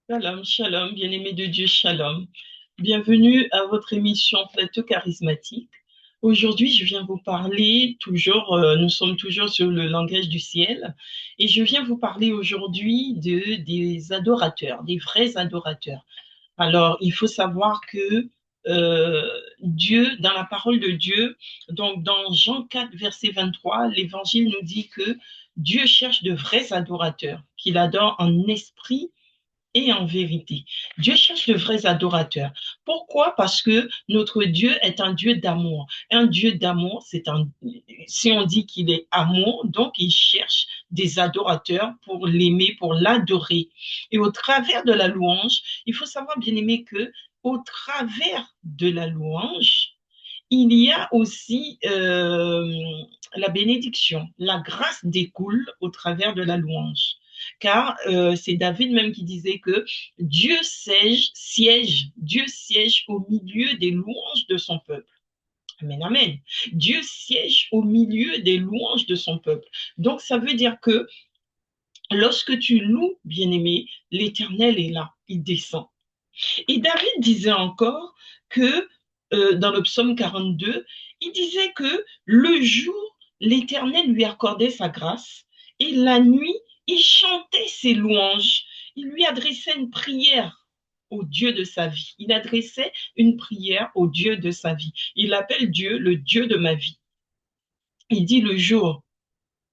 Shalom, shalom, bien-aimés de Dieu, shalom. Bienvenue à votre émission Plateau charismatique. Aujourd'hui, je viens vous parler nous sommes toujours sur le langage du ciel, et je viens vous parler aujourd'hui des adorateurs, des vrais adorateurs. Alors, il faut savoir que Dieu, dans la parole de Dieu, donc dans Jean 4, verset 23, l'Évangile nous dit que Dieu cherche de vrais adorateurs, qu'il adore en esprit et en vérité. Dieu cherche de vrais adorateurs. Pourquoi? Parce que notre Dieu est un Dieu d'amour. Un Dieu d'amour, si on dit qu'il est amour, donc il cherche des adorateurs pour l'aimer, pour l'adorer. Et au travers de la louange, il faut savoir, bien aimé, que au travers de la louange, il y a aussi la bénédiction. La grâce découle au travers de la louange. Car c'est David même qui disait que Dieu siège au milieu des louanges de son peuple. Amen, amen. Dieu siège au milieu des louanges de son peuple. Donc ça veut dire que lorsque tu loues, bien-aimé, l'Éternel est là, il descend. Et David disait encore que dans le psaume 42, il disait que le jour, l'Éternel lui accordait sa grâce et la nuit, il chantait ses louanges. Il lui adressait une prière au Dieu de sa vie. Il adressait une prière au Dieu de sa vie. Il appelle Dieu le Dieu de ma vie. Il dit le jour,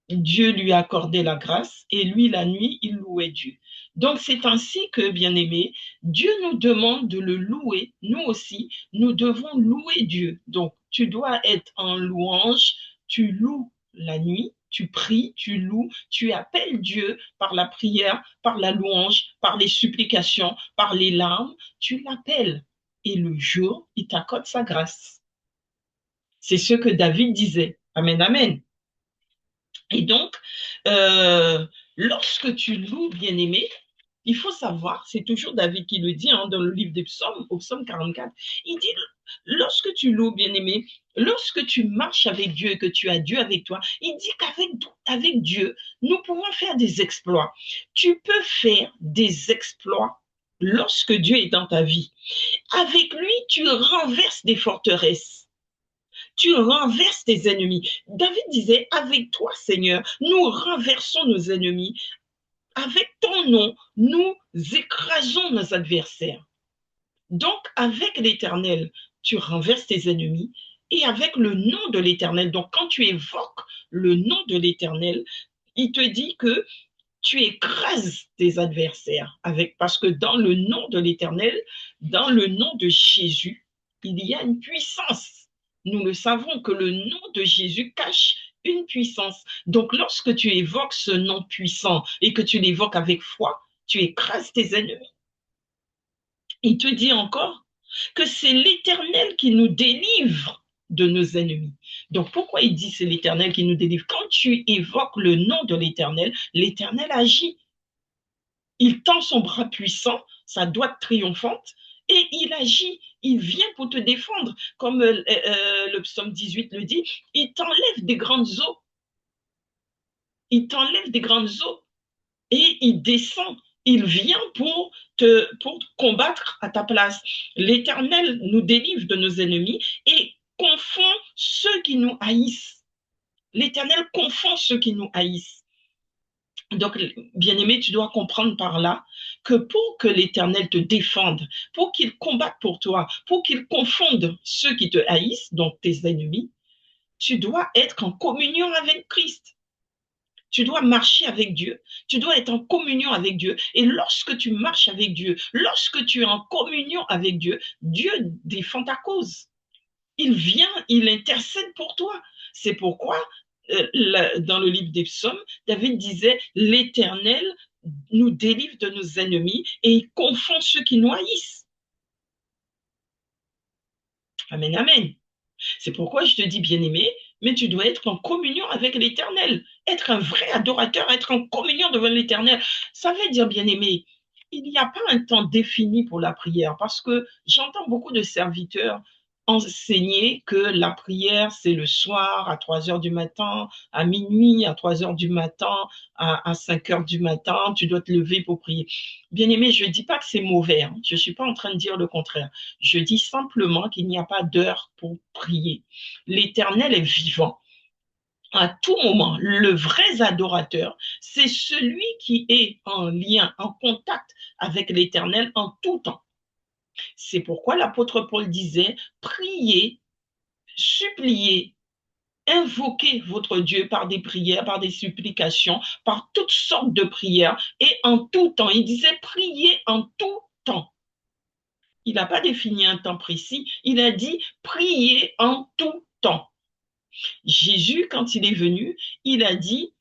Dieu lui accordait la grâce et lui, la nuit, il louait Dieu. Donc, c'est ainsi que, bien-aimés, Dieu nous demande de le louer. Nous aussi, nous devons louer Dieu. Donc, tu dois être en louange, tu loues la nuit, tu pries, tu loues, tu appelles Dieu par la prière, par la louange, par les supplications, par les larmes, tu l'appelles. Et le jour, il t'accorde sa grâce. C'est ce que David disait. Amen, amen. Et donc, euh, lorsque tu loues, bien-aimé, il faut savoir, c'est toujours David qui le dit dans le livre des psaumes, au psaume 44, il dit, lorsque tu loues, bien-aimé, lorsque tu marches avec Dieu et que tu as Dieu avec toi, il dit qu'avec Dieu, nous pouvons faire des exploits. Tu peux faire des exploits lorsque Dieu est dans ta vie. Avec lui, tu renverses des forteresses. Tu renverses tes ennemis. David disait, avec toi, Seigneur, nous renversons nos ennemis. Avec ton nom, nous écrasons nos adversaires. Donc, avec l'Éternel, tu renverses tes ennemis. Et avec le nom de l'Éternel, donc quand tu évoques le nom de l'Éternel, il te dit que tu écrases tes adversaires. Parce que dans le nom de l'Éternel, dans le nom de Jésus, il y a une puissance. Nous le savons que le nom de Jésus cache une puissance. Donc lorsque tu évoques ce nom puissant et que tu l'évoques avec foi, tu écrases tes ennemis. Il te dit encore que c'est l'Éternel qui nous délivre de nos ennemis. Donc pourquoi il dit c'est l'Éternel qui nous délivre? Quand tu évoques le nom de l'Éternel agit. Il tend son bras puissant, sa droite triomphante, et il agit, il vient pour te défendre. Comme le psaume 18 le dit, il t'enlève des grandes eaux. Il t'enlève des grandes eaux et il descend. Il vient pour combattre à ta place. L'Éternel nous délivre de nos ennemis et confond ceux qui nous haïssent. L'Éternel confond ceux qui nous haïssent. Donc, bien-aimé, tu dois comprendre par là que pour que l'Éternel te défende, pour qu'il combatte pour toi, pour qu'il confonde ceux qui te haïssent, donc tes ennemis, tu dois être en communion avec Christ. Tu dois marcher avec Dieu. Tu dois être en communion avec Dieu. Et lorsque tu marches avec Dieu, lorsque tu es en communion avec Dieu, Dieu défend ta cause. Il vient, il intercède pour toi. C'est pourquoi, dans le livre des psaumes, David disait, l'Éternel nous délivre de nos ennemis et il confond ceux qui nous haïssent. Amen, amen. C'est pourquoi je te dis, bien-aimé, mais tu dois être en communion avec l'Éternel. Être un vrai adorateur, être en communion devant l'Éternel. Ça veut dire, bien-aimé, il n'y a pas un temps défini pour la prière parce que j'entends beaucoup de serviteurs. enseigné que la prière, c'est le soir à 3 heures du matin, à minuit, à 3 heures du matin, à 5 heures du matin, tu dois te lever pour prier. Bien aimé, je ne dis pas que c'est mauvais, hein. Je ne suis pas en train de dire le contraire. Je dis simplement qu'il n'y a pas d'heure pour prier. L'Éternel est vivant. À tout moment, le vrai adorateur, c'est celui qui est en lien, en contact avec l'Éternel en tout temps. C'est pourquoi l'apôtre Paul disait, priez, suppliez, invoquez votre Dieu par des prières, par des supplications, par toutes sortes de prières et en tout temps. Il disait, priez en tout temps. Il n'a pas défini un temps précis, il a dit, priez en tout temps. Jésus, quand il est venu, il a dit,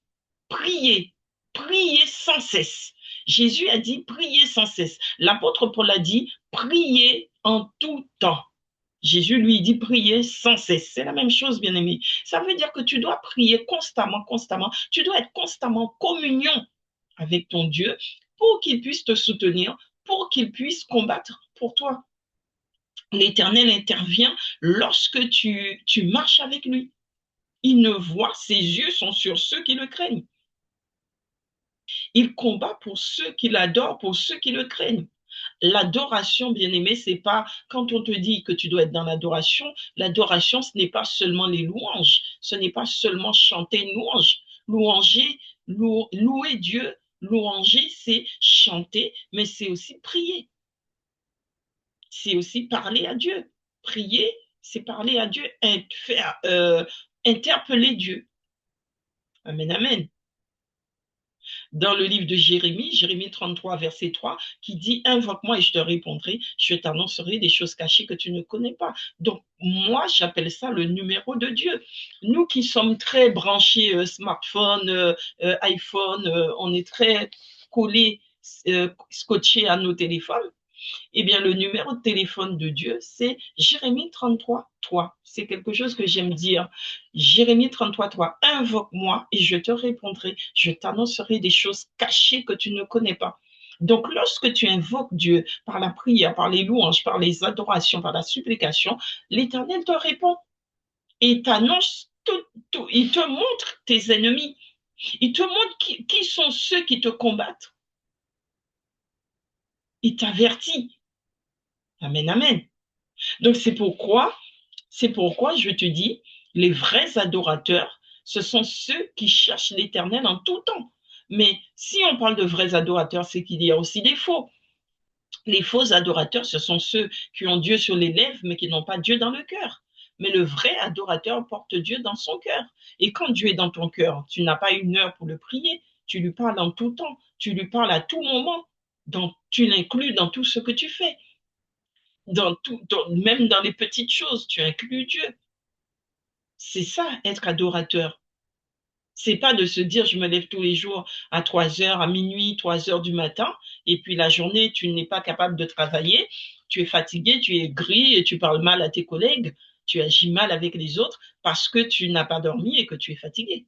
priez, priez sans cesse. Jésus a dit, priez sans cesse. L'apôtre Paul a dit, priez en tout temps. Jésus lui dit, priez sans cesse. C'est la même chose, bien aimé. Ça veut dire que tu dois prier constamment, constamment. Tu dois être constamment en communion avec ton Dieu pour qu'il puisse te soutenir, pour qu'il puisse combattre pour toi. L'Éternel intervient lorsque tu marches avec lui. Il ne voit, ses yeux sont sur ceux qui le craignent. Il combat pour ceux qui l'adorent, pour ceux qui le craignent. L'adoration, bien-aimé, c'est pas quand on te dit que tu dois être dans l'adoration, ce n'est pas seulement les louanges, ce n'est pas seulement chanter une louange. Louanger, louer Dieu, louanger, c'est chanter, mais c'est aussi prier. C'est aussi parler à Dieu. Prier, c'est parler à Dieu, interpeller Dieu. Amen, amen. Dans le livre de Jérémie 33, verset 3, qui dit « Invoque-moi et je te répondrai, je t'annoncerai des choses cachées que tu ne connais pas. » Donc, moi, j'appelle ça le numéro de Dieu. Nous qui sommes très branchés smartphone, iPhone, on est très collés, scotchés à nos téléphones. Eh bien, le numéro de téléphone de Dieu, c'est Jérémie 33, 3. C'est quelque chose que j'aime dire. Jérémie 33, 3. Invoque-moi et je te répondrai. Je t'annoncerai des choses cachées que tu ne connais pas. Donc, lorsque tu invoques Dieu par la prière, par les louanges, par les adorations, par la supplication, l'Éternel te répond et t'annonce tout. Il te montre tes ennemis. Il te montre qui sont ceux qui te combattent. Il t'avertit. Amen, amen. Donc c'est pourquoi je te dis, les vrais adorateurs, ce sont ceux qui cherchent l'Éternel en tout temps. Mais si on parle de vrais adorateurs, c'est qu'il y a aussi des faux. Les faux adorateurs, ce sont ceux qui ont Dieu sur les lèvres, mais qui n'ont pas Dieu dans le cœur. Mais le vrai adorateur porte Dieu dans son cœur. Et quand Dieu est dans ton cœur, tu n'as pas une heure pour le prier. Tu lui parles en tout temps. Tu lui parles à tout moment. Donc, tu l'inclus dans tout ce que tu fais. Même dans les petites choses, tu inclus Dieu. C'est ça, être adorateur. C'est pas de se dire, je me lève tous les jours à 3 heures, à minuit, 3 heures du matin, et puis la journée, tu n'es pas capable de travailler, tu es fatigué, tu es gris et tu parles mal à tes collègues, tu agis mal avec les autres parce que tu n'as pas dormi et que tu es fatigué.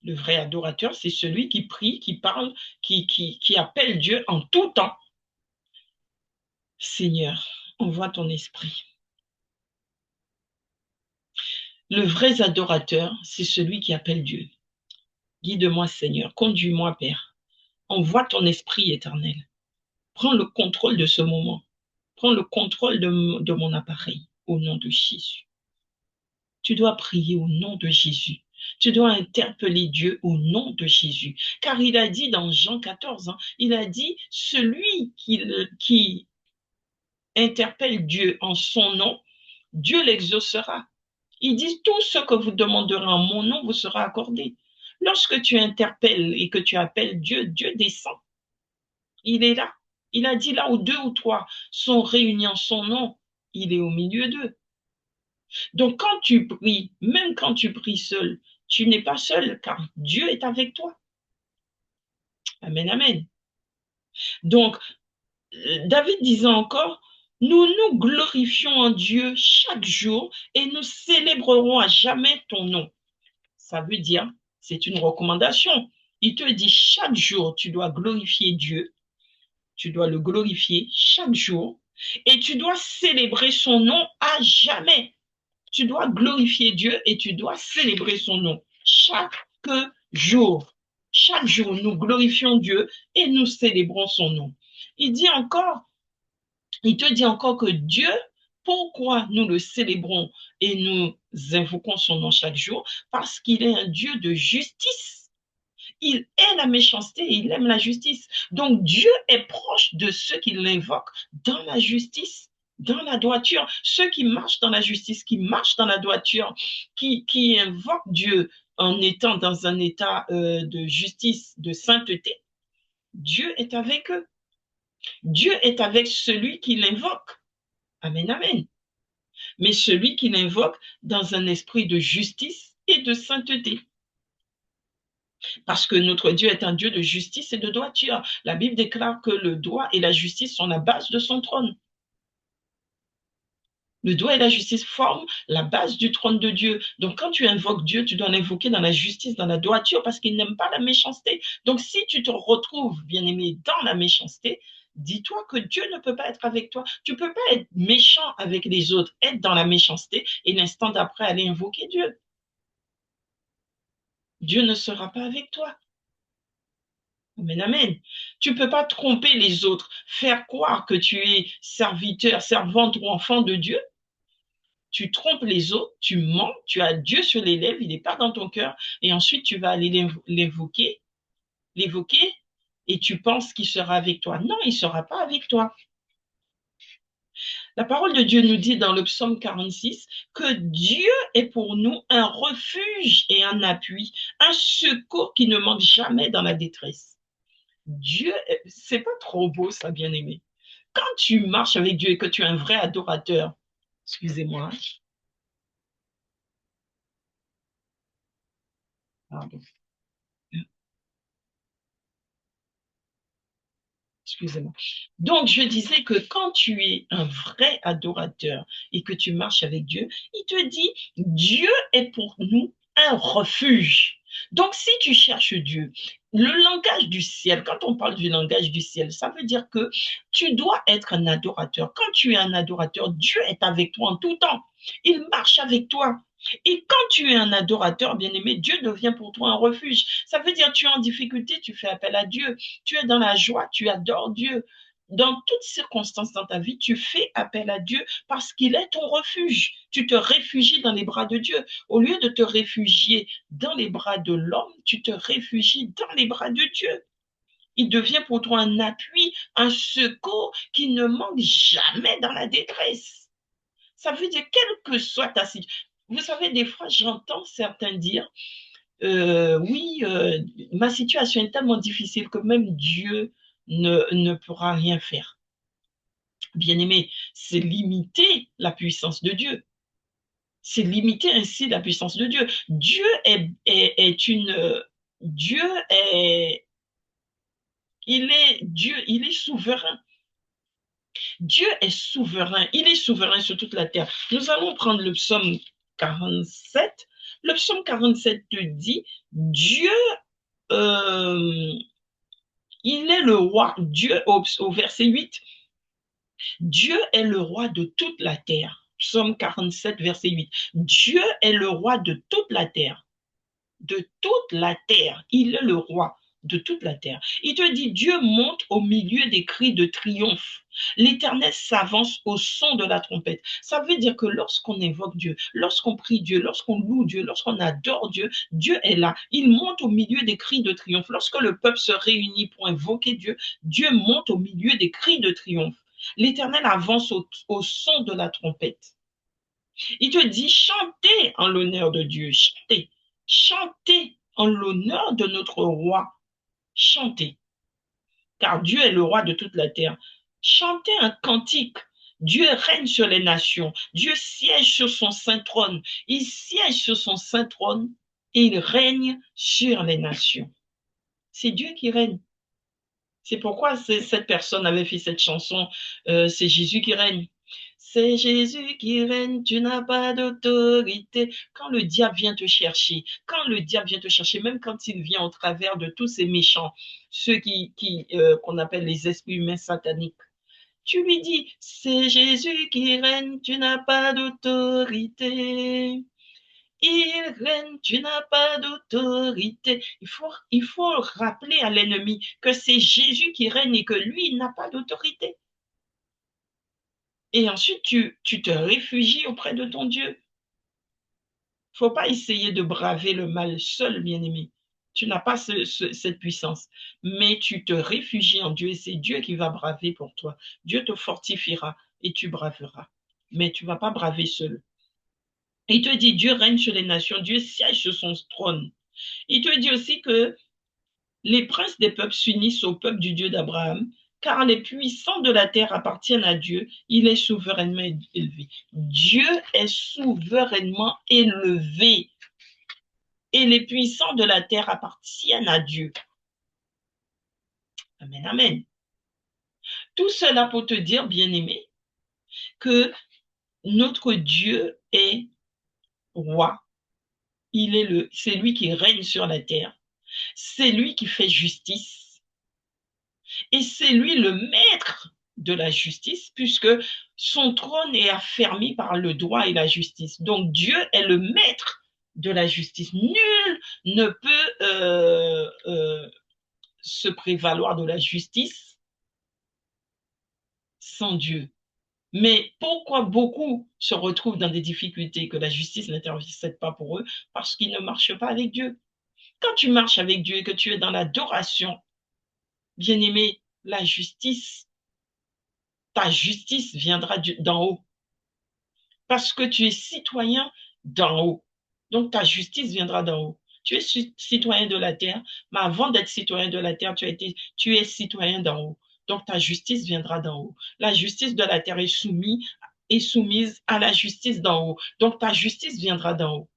Le vrai adorateur, c'est celui qui prie, qui parle, qui appelle Dieu en tout temps. Seigneur, envoie ton esprit. Le vrai adorateur, c'est celui qui appelle Dieu. Guide-moi, Seigneur, conduis-moi, Père. Envoie ton esprit éternel. Prends le contrôle de ce moment. Prends le contrôle de mon appareil au nom de Jésus. Tu dois prier au nom de Jésus. Tu dois interpeller Dieu au nom de Jésus. Car il a dit dans Jean 14, il a dit, celui qui interpelle Dieu en son nom, Dieu l'exaucera. Il dit, tout ce que vous demanderez en mon nom vous sera accordé. Lorsque tu interpelles et que tu appelles Dieu, Dieu descend. Il est là. Il a dit là où 2 ou 3 sont réunis en son nom, il est au milieu d'eux. Donc quand tu pries, même quand tu pries seul, tu n'es pas seul car Dieu est avec toi. Amen, amen. Donc, David disait encore, nous nous glorifions en Dieu chaque jour et nous célébrerons à jamais ton nom. Ça veut dire, c'est une recommandation. Il te dit chaque jour, tu dois glorifier Dieu. Tu dois le glorifier chaque jour Et tu dois célébrer son nom à jamais. Tu dois glorifier Dieu et tu dois célébrer son nom chaque jour. Chaque jour, nous glorifions Dieu et nous célébrons son nom. Il dit encore, il te dit encore que Dieu, pourquoi nous le célébrons et nous invoquons son nom chaque jour? Parce qu'il est un Dieu de justice. Il est la méchanceté et il aime la justice. Donc Dieu est proche de ceux qui l'invoquent dans la justice, dans la droiture. Ceux qui marchent dans la justice, qui marchent dans la droiture, qui invoquent Dieu en étant dans un état de justice, de sainteté, Dieu est avec eux. Dieu est avec celui qui l'invoque. Amen, amen. Mais celui qui l'invoque dans un esprit de justice et de sainteté. Parce que notre Dieu est un Dieu de justice et de droiture. La Bible déclare que le droit et la justice sont la base de son trône. Le droit et la justice forment la base du trône de Dieu. Donc, quand tu invoques Dieu, tu dois l'invoquer dans la justice, dans la droiture, parce qu'il n'aime pas la méchanceté. Donc, si tu te retrouves, bien-aimé, dans la méchanceté, dis-toi que Dieu ne peut pas être avec toi. Tu ne peux pas être méchant avec les autres, être dans la méchanceté et l'instant d'après aller invoquer Dieu. Dieu ne sera pas avec toi. Amen, amen. Tu ne peux pas tromper les autres, faire croire que tu es serviteur, servante ou enfant de Dieu. Tu trompes les autres, tu mens, tu as Dieu sur les lèvres, il n'est pas dans ton cœur, et ensuite tu vas aller l'évoquer, et tu penses qu'il sera avec toi. Non, il ne sera pas avec toi. La parole de Dieu nous dit dans le psaume 46 que Dieu est pour nous un refuge et un appui, un secours qui ne manque jamais dans la détresse. Dieu, c'est pas trop beau ça, bien-aimé. Quand tu marches avec Dieu et que tu es un vrai adorateur, excusez-moi, pardon, excusez-moi. Donc, je disais que quand tu es un vrai adorateur et que tu marches avec Dieu, il te dit, Dieu est pour nous un refuge. Donc, si tu cherches Dieu, le langage du ciel, quand on parle du langage du ciel, ça veut dire que tu dois être un adorateur. Quand tu es un adorateur, Dieu est avec toi en tout temps. Il marche avec toi. Et quand tu es un adorateur, bien-aimé, Dieu devient pour toi un refuge. Ça veut dire que tu es en difficulté, tu fais appel à Dieu. Tu es dans la joie, tu adores Dieu. Dans toutes circonstances dans ta vie, tu fais appel à Dieu parce qu'il est ton refuge. Tu te réfugies dans les bras de Dieu. Au lieu de te réfugier dans les bras de l'homme, tu te réfugies dans les bras de Dieu. Il devient pour toi un appui, un secours qui ne manque jamais dans la détresse. Ça veut dire, quelle que soit ta situation. Vous savez, des fois, j'entends certains dire, oui, ma situation est tellement difficile que même Dieu ne pourra rien faire. Bien-aimé, c'est limiter la puissance de Dieu. C'est limiter ainsi la puissance de Dieu. Dieu est une... Dieu est... Il est Dieu, il est souverain. Dieu est souverain. Il est souverain sur toute la terre. Nous allons prendre le psaume 47. Le psaume 47 te dit, Dieu, euh, il est le roi. Dieu, au verset 8, Dieu est le roi de toute la terre. Psaume 47, verset 8. Dieu est le roi de toute la terre. De toute la terre. Il est le roi de toute la terre. Il te dit, Dieu monte au milieu des cris de triomphe. L'Éternel s'avance au son de la trompette. Ça veut dire que lorsqu'on évoque Dieu, lorsqu'on prie Dieu, lorsqu'on loue Dieu, lorsqu'on adore Dieu, Dieu est là. Il monte au milieu des cris de triomphe. Lorsque le peuple se réunit pour invoquer Dieu, Dieu monte au milieu des cris de triomphe. L'Éternel avance au son de la trompette. Il te dit, chantez en l'honneur de Dieu, chantez. Chantez en l'honneur de notre roi. Chantez, car Dieu est le roi de toute la terre. Chantez un cantique. Dieu règne sur les nations. Dieu siège sur son saint trône. Il siège sur son saint trône et il règne sur les nations. C'est Dieu qui règne. C'est pourquoi cette personne avait fait cette chanson, c'est Jésus qui règne. C'est Jésus qui règne, tu n'as pas d'autorité. Quand le diable vient te chercher, même quand il vient au travers de tous ces méchants, ceux qu'on appelle les esprits humains sataniques, Tu lui dis, c'est Jésus qui règne, tu n'as pas d'autorité. Il règne, tu n'as pas d'autorité. Il faut rappeler à l'ennemi que c'est Jésus qui règne et que lui, il n'a pas d'autorité. Et ensuite, tu te réfugies auprès de ton Dieu. Il ne faut pas essayer de braver le mal seul, bien-aimé. Tu n'as pas cette puissance. Mais tu te réfugies en Dieu et c'est Dieu qui va braver pour toi. Dieu te fortifiera et tu braveras. Mais tu ne vas pas braver seul. Il te dit, Dieu règne sur les nations, Dieu siège sur son trône. Il te dit aussi que les princes des peuples s'unissent au peuple du Dieu d'Abraham, car les puissants de la terre appartiennent à Dieu, il est souverainement élevé. Dieu est souverainement élevé et les puissants de la terre appartiennent à Dieu. Amen, amen. Tout cela pour te dire, bien-aimé, que notre Dieu est roi. C'est lui qui règne sur la terre. C'est lui qui fait justice. Et c'est lui le maître de la justice, puisque son trône est affermi par le droit et la justice. Donc Dieu est le maître de la justice. Nul ne peut se prévaloir de la justice sans Dieu. Mais pourquoi beaucoup se retrouvent dans des difficultés que la justice n'intercède pas pour eux? Parce qu'ils ne marchent pas avec Dieu. Quand tu marches avec Dieu et que tu es dans l'adoration, bien-aimé, la justice, ta justice viendra d'en haut. Parce que tu es citoyen d'en haut. Donc ta justice viendra d'en haut. Tu es citoyen de la terre, mais avant d'être citoyen de la terre, tu es citoyen d'en haut. Donc ta justice viendra d'en haut. La justice de la terre est soumise à la justice d'en haut. Donc ta justice viendra d'en haut.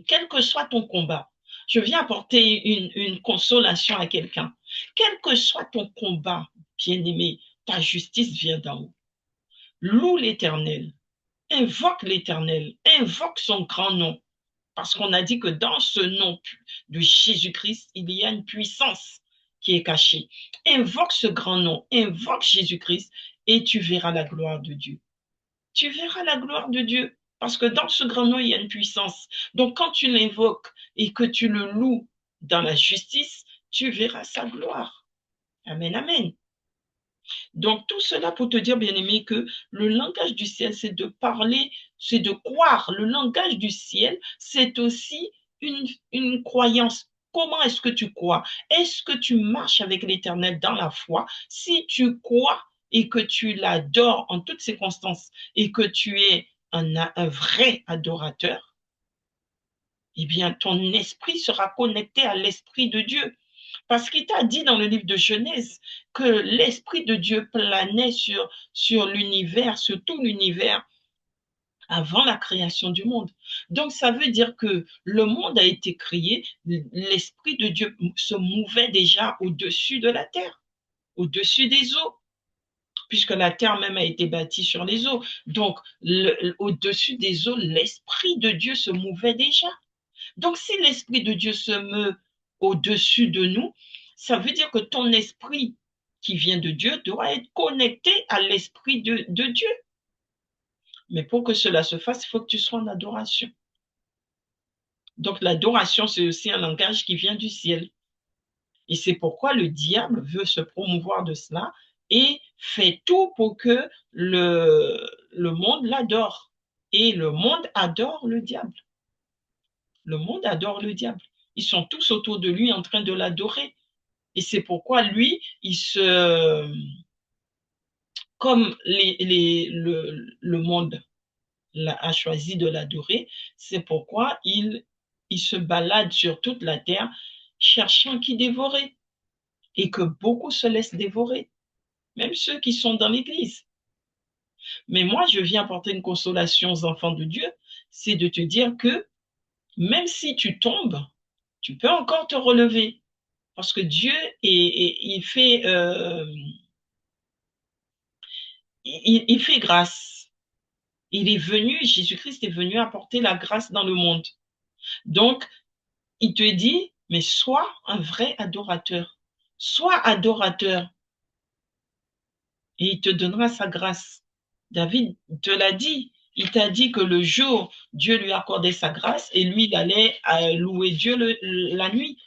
Quel que soit ton combat, je viens apporter une consolation à quelqu'un. Quel que soit ton combat, bien-aimé, ta justice vient d'en haut. Loue l'Éternel, invoque son grand nom, parce qu'on a dit que dans ce nom de Jésus-Christ, il y a une puissance qui est cachée. Invoque ce grand nom, invoque Jésus-Christ et tu verras la gloire de Dieu. Tu verras la gloire de Dieu, parce que dans ce grand nom, il y a une puissance. Donc quand tu l'invoques et que tu le loues dans la justice, tu verras sa gloire. Amen, amen. Donc, tout cela pour te dire, bien-aimé, que le langage du ciel, c'est de parler, c'est de croire. Le langage du ciel, c'est aussi une croyance. Comment est-ce que tu crois? Est-ce que tu marches avec l'Éternel dans la foi? Si tu crois et que tu l'adores en toutes circonstances et que tu es un vrai adorateur, eh bien, ton esprit sera connecté à l'esprit de Dieu. Parce qu'il t'a dit dans le livre de Genèse que l'Esprit de Dieu planait sur l'univers, sur tout l'univers, avant la création du monde. Donc, ça veut dire que le monde a été créé, l'Esprit de Dieu se mouvait déjà au-dessus de la terre, au-dessus des eaux, puisque la terre même a été bâtie sur les eaux. Donc, au-dessus des eaux, l'Esprit de Dieu se mouvait déjà. Donc, si l'Esprit de Dieu se meut au-dessus de nous, ça veut dire que ton esprit qui vient de Dieu doit être connecté à l'Esprit de Dieu. Mais pour que cela se fasse, il faut que tu sois en adoration. Donc, l'adoration, c'est aussi un langage qui vient du ciel. Et c'est pourquoi le diable veut se promouvoir de cela et fait tout pour que le monde l'adore. Et le monde adore le diable. Le monde adore le diable. Ils sont tous autour de lui en train de l'adorer. Et c'est pourquoi lui, comme le monde a choisi de l'adorer, c'est pourquoi il se balade sur toute la terre cherchant qui dévorer. Et que beaucoup se laissent dévorer, même ceux qui sont dans l'Église. Mais moi, je viens apporter une consolation aux enfants de Dieu, c'est de te dire que même si tu tombes, tu peux encore te relever. Parce que Dieu, il fait grâce. Il est venu, Jésus-Christ est venu apporter la grâce dans le monde. Donc, il te dit, mais sois un vrai adorateur. Sois adorateur. et il te donnera sa grâce. David te l'a dit. Il t'a dit que le jour, Dieu lui accordait sa grâce et lui, il allait louer Dieu la nuit.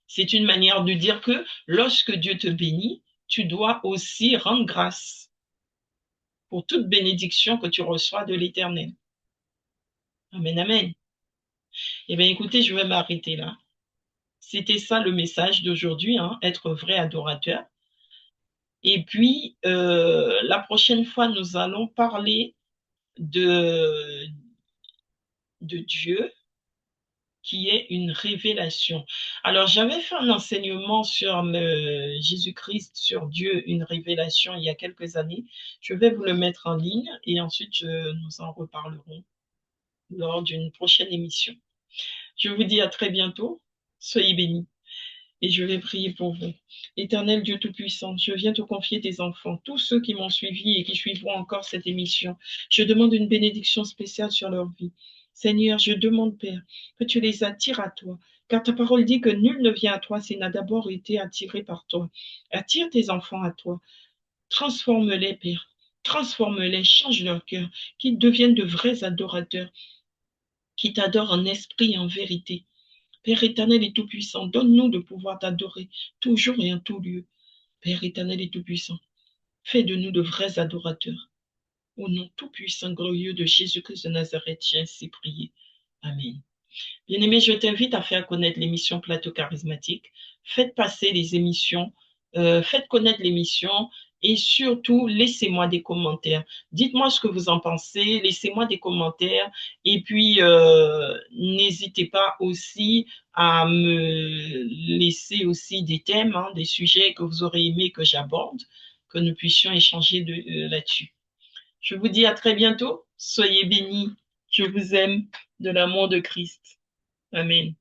C'est une manière de dire que lorsque Dieu te bénit, tu dois aussi rendre grâce pour toute bénédiction que tu reçois de l'Éternel. Amen, amen. Eh bien, écoutez, je vais m'arrêter là. C'était ça le message d'aujourd'hui, hein, être vrai adorateur. Et puis, la prochaine fois, nous allons parler de, de Dieu qui est une révélation. Alors, j'avais fait un enseignement sur Jésus-Christ, sur Dieu, une révélation il y a quelques années. Je vais vous le mettre en ligne et ensuite nous en reparlerons lors d'une prochaine émission. Je vous dis à très bientôt. Soyez bénis. Et je vais prier pour vous. Éternel Dieu Tout-Puissant, je viens te confier tes enfants, tous ceux qui m'ont suivi et qui suivront encore cette émission. Je demande une bénédiction spéciale sur leur vie. Seigneur, je demande, Père, que tu les attires à toi, car ta parole dit que nul ne vient à toi s'il n'a d'abord été attiré par toi. Attire tes enfants à toi. Transforme-les, Père. Transforme-les, change leur cœur, qu'ils deviennent de vrais adorateurs, qui t'adorent en esprit et en vérité. Père éternel et tout-puissant, donne-nous de pouvoir t'adorer toujours et en tout lieu. Père éternel et tout-puissant, fais de nous de vrais adorateurs. Au nom tout-puissant, glorieux de Jésus-Christ de Nazareth, j'ai ainsi prié. Amen. Bien-aimé, je t'invite à faire connaître l'émission Plateau Charismatique. Faites passer les émissions, faites connaître l'émission et surtout, laissez-moi des commentaires. Dites-moi ce que vous en pensez, laissez-moi des commentaires et puis n'hésitez pas aussi à me laisser aussi des thèmes, hein, des sujets que vous aurez aimé que j'aborde, que nous puissions échanger là-dessus. Je vous dis à très bientôt. Soyez bénis. Je vous aime de l'amour de Christ. Amen.